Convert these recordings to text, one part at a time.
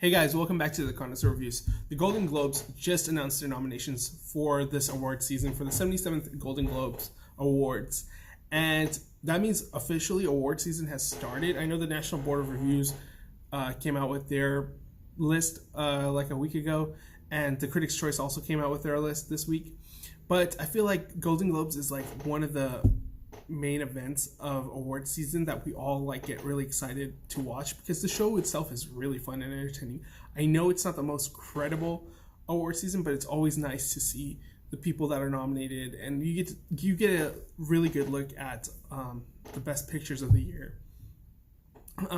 Hey guys, welcome back to the TheConnoisseur Reviews. The Golden Globes just announced their nominations for this award season for the 77th Golden Globes Awards. And that means officially award season has started. I know the National Board of Reviews came out with their list like a week ago, and the Critics' Choice also came out with their list this week. But I feel like Golden Globes is like one of the main events of award season that we all like get really excited to watch because the show itself is really fun and entertaining. I know it's not the most credible award season, but it's always nice to see the people that are nominated, and you get a really good look at the best pictures of the year.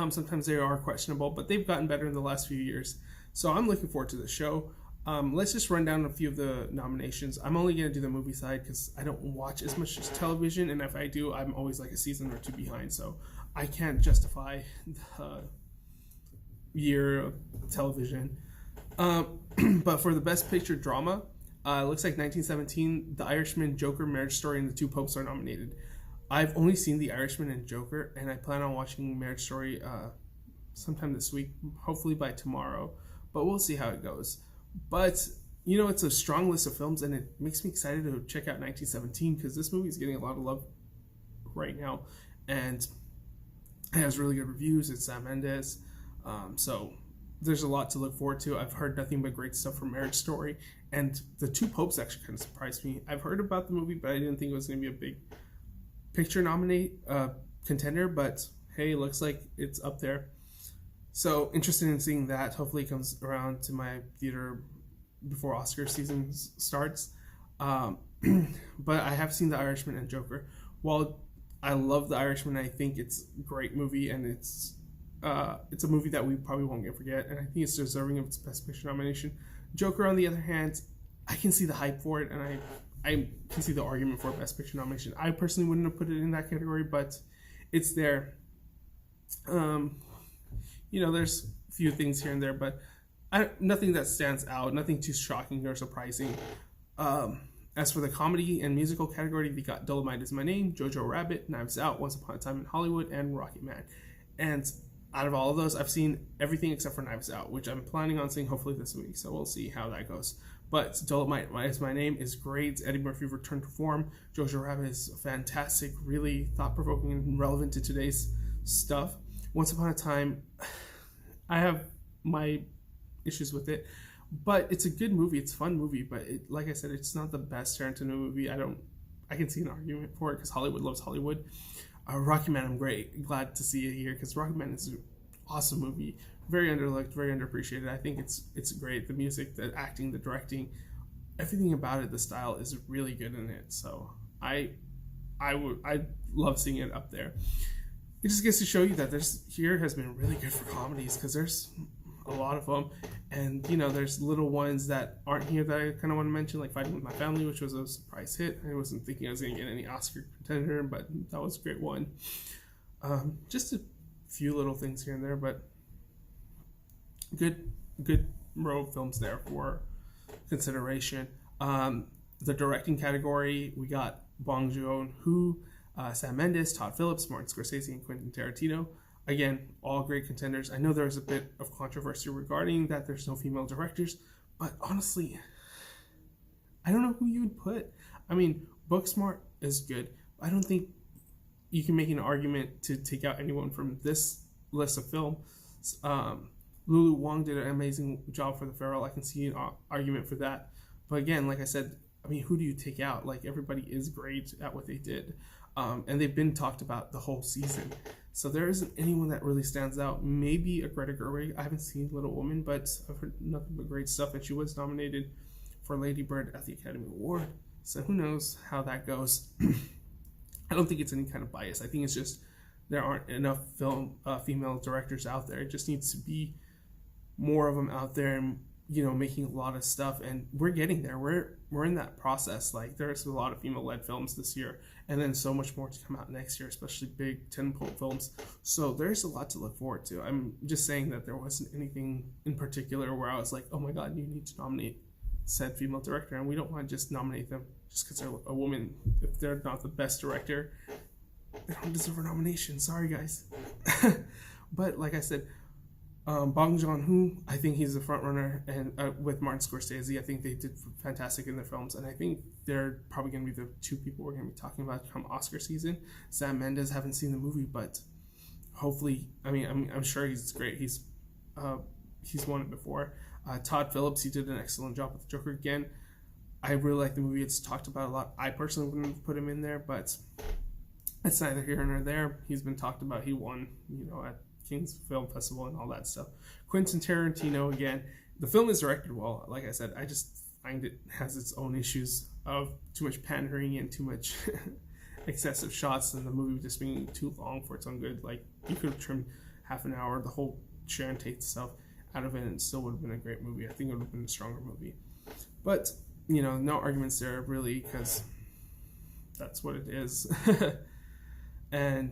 Sometimes they are questionable, but they've gotten better in the last few years. So I'm looking forward to the show. Let's just run down a few of the nominations. I'm only going to do the movie side because I don't watch as much television, and if I do, I'm always like a season or two behind, so I can't justify the year of television. But for the Best Picture Drama, it looks like 1917, The Irishman, Joker, Marriage Story, and The Two Popes are nominated. I've only seen The Irishman and Joker, and I plan on watching Marriage Story sometime this week, hopefully by tomorrow, but we'll see how it goes. But, you know, it's a strong list of films, and it makes me excited to check out 1917 because this movie is getting a lot of love right now, and it has really good reviews. It's Sam Mendes, so there's a lot to look forward to. I've heard nothing but great stuff from Marriage Story, and The Two Popes actually kind of surprised me. I've heard about the movie, but I didn't think it was going to be a big picture contender, but hey, looks like it's up there. So interested in seeing that. Hopefully it comes around to my theater before Oscar season starts. But I have seen The Irishman and Joker. While I love The Irishman, I think it's a great movie, and it's a movie that we probably won't forget, and I think it's deserving of its Best Picture nomination. Joker, on the other hand, I can see the hype for it, and I can see the argument for a Best Picture nomination. I personally wouldn't have put it in that category, but it's there. You know, there's a few things here and there, but nothing that stands out, nothing too shocking or surprising. As for the comedy and musical category, we got Dolomite Is My Name, Jojo Rabbit, Knives Out, Once Upon a Time in Hollywood, and Rocket Man. And out of all of those, I've seen everything except for Knives Out, which I'm planning on seeing hopefully this week, so we'll see how that goes. But Dolomite Is My Name is great. Eddie Murphy returned to form. Jojo Rabbit is fantastic, really thought-provoking and relevant to today's stuff. Once Upon a Time, I have my issues with it, but it's a good movie. It's a fun movie, but like I said, it's not the best Tarantino movie. I can see an argument for it because Hollywood loves Hollywood. Rocky Man, I'm glad to see it here because Rocky Man is an awesome movie, very underlooked, very underappreciated. I think it's great. The music, the acting, the directing, everything about it, the style is really good in it. So I love seeing it up there. It just gets to show you that here has been really good for comedies because there's a lot of them, and you know there's little ones that aren't here that I kind of want to mention, like Fighting with My Family, which was a surprise hit. I wasn't thinking I was going to get any Oscar contender, but that was a great one. Just a few little things here and there, but good row of films there for consideration. The directing category, we got Bong Joon-ho, Sam Mendes, Todd Phillips, Martin Scorsese, and Quentin Tarantino. Again, all great contenders. I know there's a bit of controversy regarding that there's no female directors, but honestly, I don't know who you would put. I mean, Booksmart is good. I don't think you can make an argument to take out anyone from this list of film. Lulu Wang did an amazing job for The Farewell. I can see an argument for that. But again, like I said, I mean, who do you take out? Like, everybody is great at what they did. And they've been talked about the whole season. So there isn't anyone that really stands out. Maybe a Greta Gerwig. I haven't seen Little Woman, but I've heard nothing but great stuff. And she was nominated for Lady Bird at the Academy Award. So who knows how that goes. I don't think it's any kind of bias. I think it's just there aren't enough female directors out there. It just needs to be more of them out there and, you know, making a lot of stuff, and we're getting there. We're in that process. Like, there's a lot of female-led films this year, and then so much more to come out next year, especially big tentpole films. So there's a lot to look forward to. I'm just saying that there wasn't anything in particular where I was like, oh my god, you need to nominate said female director, and we don't want to just nominate them just because they're a woman. If they're not the best director, they don't deserve a nomination. Sorry, guys. But like I said, Bong Joon-ho, I think he's the front runner, and with Martin Scorsese, I think they did fantastic in their films, and I think they're probably going to be the two people we're going to be talking about come Oscar season. Sam Mendes, haven't seen the movie, but hopefully, I mean, I'm sure he's great. He's won it before. Todd Phillips, he did an excellent job with the Joker again. I really like the movie. It's talked about a lot. I personally wouldn't put him in there, but it's neither here nor there. He's been talked about. He won, at King's Film Festival and all that stuff. Quentin Tarantino, again, the film is directed well. Like I said, I just find it has its own issues of too much pandering and too much excessive shots, and the movie just being too long for its own good. Like, you could have trimmed half an hour, the whole Sharon Tate stuff out of it, and it still would have been a great movie. I think it would have been a stronger movie. But, no arguments there, really, because that's what it is. And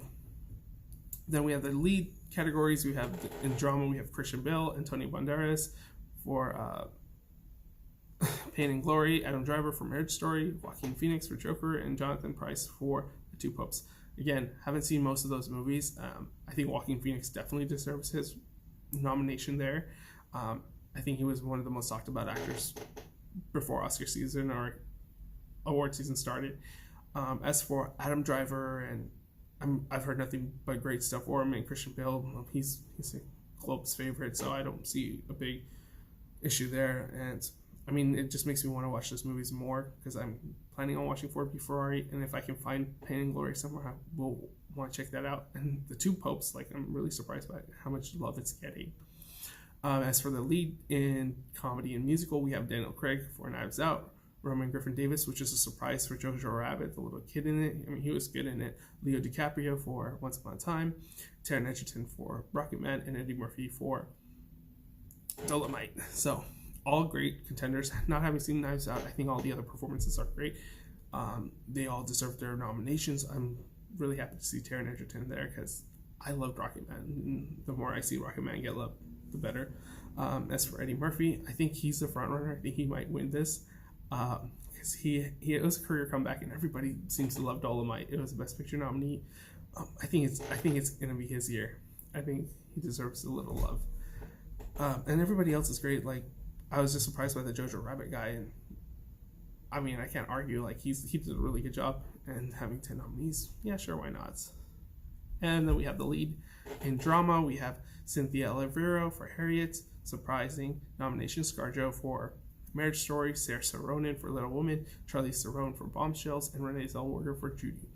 then we have the lead categories. We have in drama, we have Christian Bale, Antonio Banderas for Pain and Glory, Adam Driver for Marriage Story, Joaquin Phoenix for Joker, and Jonathan Pryce for The Two Popes. Again, haven't seen most of those movies. I think Joaquin Phoenix definitely deserves his nomination there. I think he was one of the most talked about actors before Oscar season or award season started. As for Adam Driver, and I've heard nothing but great stuff for him, and Christian Bale, he's a Globe's favorite, so I don't see a big issue there. And I mean, it just makes me want to watch those movies more, because I'm planning on watching Ford v Ferrari, and if I can find Pain and Glory somewhere, I will want to check that out. And The Two Popes, I'm really surprised by how much love it's getting. As for the lead in comedy and musical, we have Daniel Craig for Knives Out, Roman Griffin Davis, which is a surprise for Jojo Rabbit, the little kid in it. I mean, he was good in it. Leo DiCaprio for Once Upon a Time, Taron Egerton for Rocketman, and Eddie Murphy for Dolomite. So, all great contenders. Not having seen Knives Out, I think all the other performances are great. They all deserve their nominations. I'm really happy to see Taron Egerton there, because I loved Rocketman. And the more I see Rocketman get loved, the better. As for Eddie Murphy, I think he's the front runner. I think he might win this. Because it was a career comeback, and everybody seems to love Dolomite. It was the Best Picture nominee. I think it's gonna be his year. I think he deserves a little love. And everybody else is great. Like, I was just surprised by the Jojo Rabbit guy, and I mean, I can't argue. Like, he did a really good job, and having 10 nominees, yeah, sure, why not? And then we have the lead in drama. We have Cynthia Oliveira for Harriet, surprising nomination. ScarJo for Marriage Story, Saoirse Ronan for Little Woman, Charlize Theron for Bombshells, and Renee Zellweger for Judy.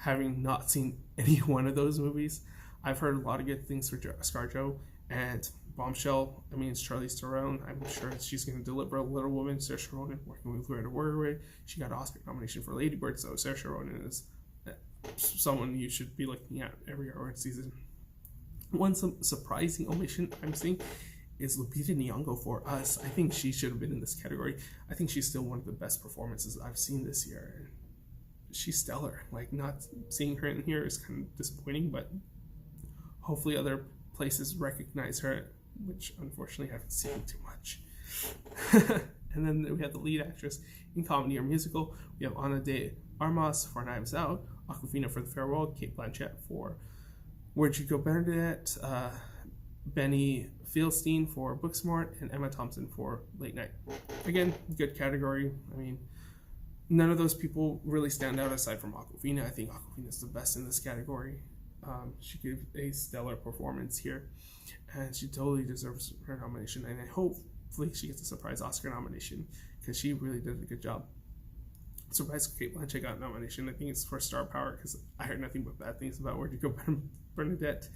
Having not seen any one of those movies, I've heard a lot of good things for ScarJo, and Bombshell, I mean, it's Charlize Theron. I'm sure she's going to deliver. Little Woman, Saoirse Ronan working with Greta Gerwig. She got an Oscar nomination for Lady Bird, so Saoirse Ronan is someone you should be looking at every award season. One surprising omission I'm seeing is Lupita Nyong'o for Us. I think she should have been in this category. I think she's still one of the best performances I've seen this year. She's stellar. Like, not seeing her in here is kind of disappointing, but hopefully other places recognize her, which unfortunately I haven't seen too much. And then we have the lead actress in comedy or musical. We have Ana de Armas for Knives Out, Awkwafina for The Farewell, Kate Blanchett for Where'd You Go, Bernadette, Benny Fieldstein for Booksmart, and Emma Thompson for Late Night. Again, good category. I mean, none of those people really stand out aside from Awkwafina. I think Awkwafina is the best in this category. She gave a stellar performance here, and she totally deserves her nomination, and hopefully she gets a surprise Oscar nomination, because she really did a good job. Surprised Kate Blanchett got a nomination. I think it's for star power, because I heard nothing but bad things about Where'd You Go, Bernadette.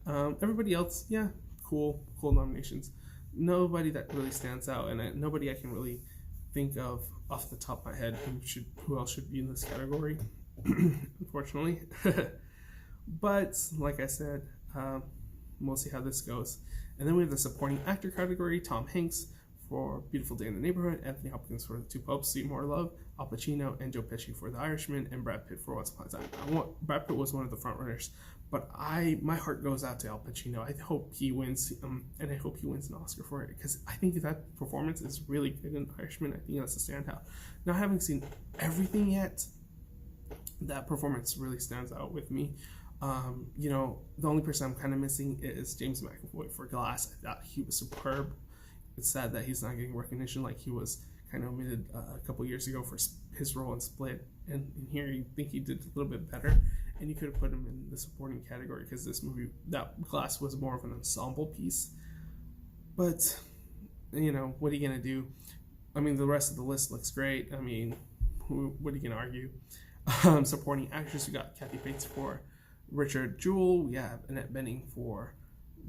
Everybody else, yeah, cool nominations. Nobody that really stands out, and nobody I can really think of off the top of my head who else should be in this category, unfortunately. But like I said, we'll see how this goes. And then we have the supporting actor category. Tom Hanks for Beautiful Day in the Neighborhood, Anthony Hopkins for The Two Popes, See More Love, Al Pacino and Joe Pesci for The Irishman, and Brad Pitt for Once Upon a Time. Brad Pitt was one of the front runners, but my heart goes out to Al Pacino. I hope he wins, and I hope he wins an Oscar for it, because I think that performance is really good in The Irishman. I think that's a standout. Not having seen everything yet, that performance really stands out with me. You know, the only person I'm kind of missing is James McAvoy for Glass. I thought he was superb. It's sad that he's not getting recognition like he was kind of omitted a couple years ago for his role in Split. And in here, you think he did a little bit better, and you could have put him in the supporting category because this movie, that Glass, was more of an ensemble piece. But, you know, what are you going to do? I mean, the rest of the list looks great. I mean, what are you going to argue? Supporting actress, we got Kathy Bates for Richard Jewell. We have Annette Bening for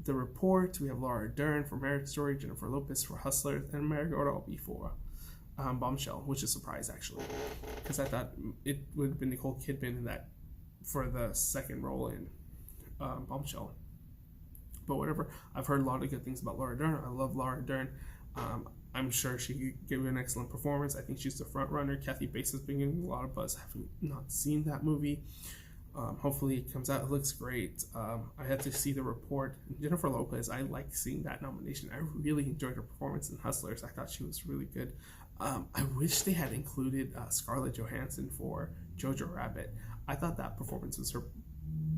The Report. We have Laura Dern for Marriage Story, Jennifer Lopez for Hustlers, and Margot Robbie for Bombshell, which is a surprise actually, because I thought it would have been Nicole Kidman in that for the second role in Bombshell. But whatever, I've heard a lot of good things about Laura Dern. I love Laura Dern. I'm sure she could give an excellent performance. I think she's the front runner. Kathy Bates has been getting a lot of buzz. I have not seen that movie. Hopefully it comes out. It looks great. I had to see The Report. Jennifer Lopez, I like seeing that nomination. I really enjoyed her performance in Hustlers. I thought she was really good. I wish they had included Scarlett Johansson for Jojo Rabbit. I thought that performance was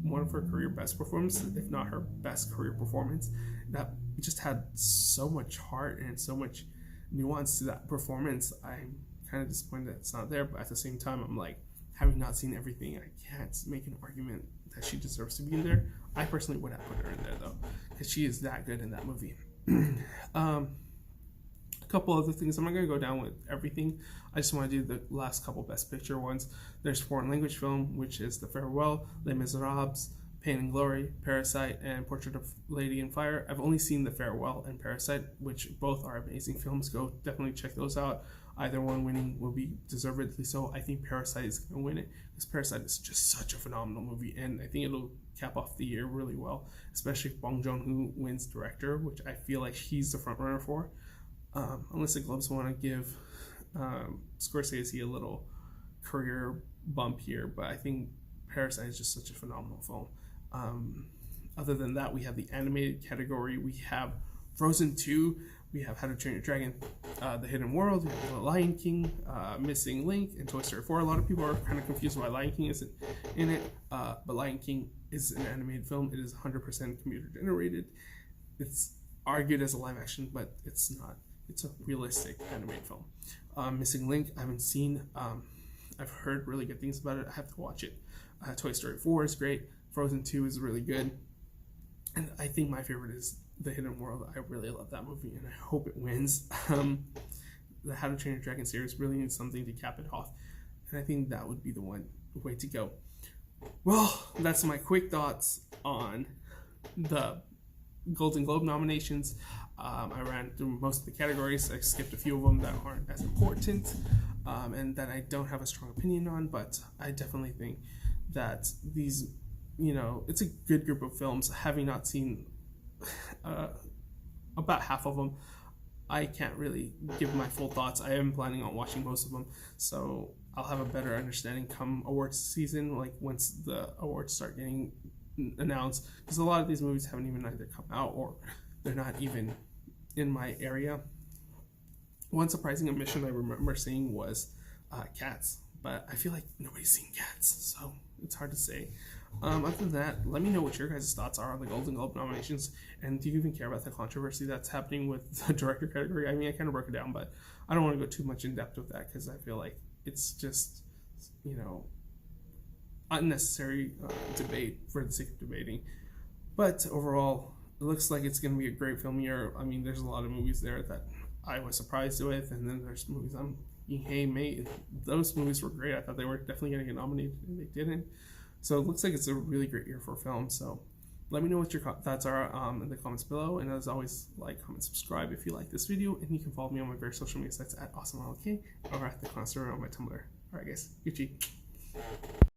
one of her career best performances, if not her best career performance. That just had so much heart and so much nuance to that performance. I'm kind of disappointed that it's not there, but at the same time, I'm like, having not seen everything, I can't make an argument that she deserves to be in there. I personally would have put her in there though, because she is that good in that movie. A couple other things. I'm not going to go down with everything. I just want to do the last couple Best Picture ones. There's foreign language film, which is The Farewell, Les Miserables, Pain and Glory, Parasite, and Portrait of Lady in Fire. I've only seen The Farewell and Parasite, which both are amazing films. Go definitely check those out. Either one winning will be deservedly so. I think Parasite is going to win it, because Parasite is just such a phenomenal movie, and I think it'll cap off the year really well, especially if Bong Joon-ho wins director, which I feel like he's the front runner for. Unless the Globes want to give Scorsese a little career bump here, but I think Parasite is just such a phenomenal film. Other than that, we have the animated category. We have Frozen 2. We have How to Train Your Dragon, The Hidden World. We have The Lion King, Missing Link, and Toy Story 4. A lot of people are kind of confused why Lion King isn't in it, but Lion King is an animated film. It is 100% computer generated. It's argued as a live action, but it's not. It's a realistic animated film. Missing Link, I haven't seen. I've heard really good things about it. I have to watch it. Toy Story 4 is great. Frozen 2 is really good. And I think my favorite is The Hidden World. I really love that movie, and I hope it wins. The How to Train Your Dragon series really needs something to cap it off, and I think that would be the way to go. Well, that's my quick thoughts on the Golden Globe nominations. I ran through most of the categories. I skipped a few of them that aren't as important and that I don't have a strong opinion on, but I definitely think that these, it's a good group of films. Having not seen about half of them, I can't really give my full thoughts. I am planning on watching most of them, so I'll have a better understanding come awards season, like once the awards start getting announced, because a lot of these movies haven't even either come out or they're not even in my area. One surprising omission I remember seeing was Cats, but I feel like nobody's seen Cats, so it's hard to say. Other than that, let me know what your guys' thoughts are on the Golden Globe nominations, and do you even care about the controversy that's happening with the director category? I mean, I kind of broke it down, but I don't want to go too much in depth with that, because I feel like it's just, unnecessary debate for the sake of debating. But overall, it looks like it's going to be a great film year. I mean, there's a lot of movies there that I was surprised with, and then there's movies I'm thinking, hey, mate, those movies were great. I thought they were definitely going to get nominated, and they didn't. So it looks like it's a really great year for film. So let me know what your thoughts are in the comments below. And as always, like, comment, subscribe if you like this video. And you can follow me on my various social media sites at AwesomeLK or at TheConnoisseur on my Tumblr. All right, guys. Gucci.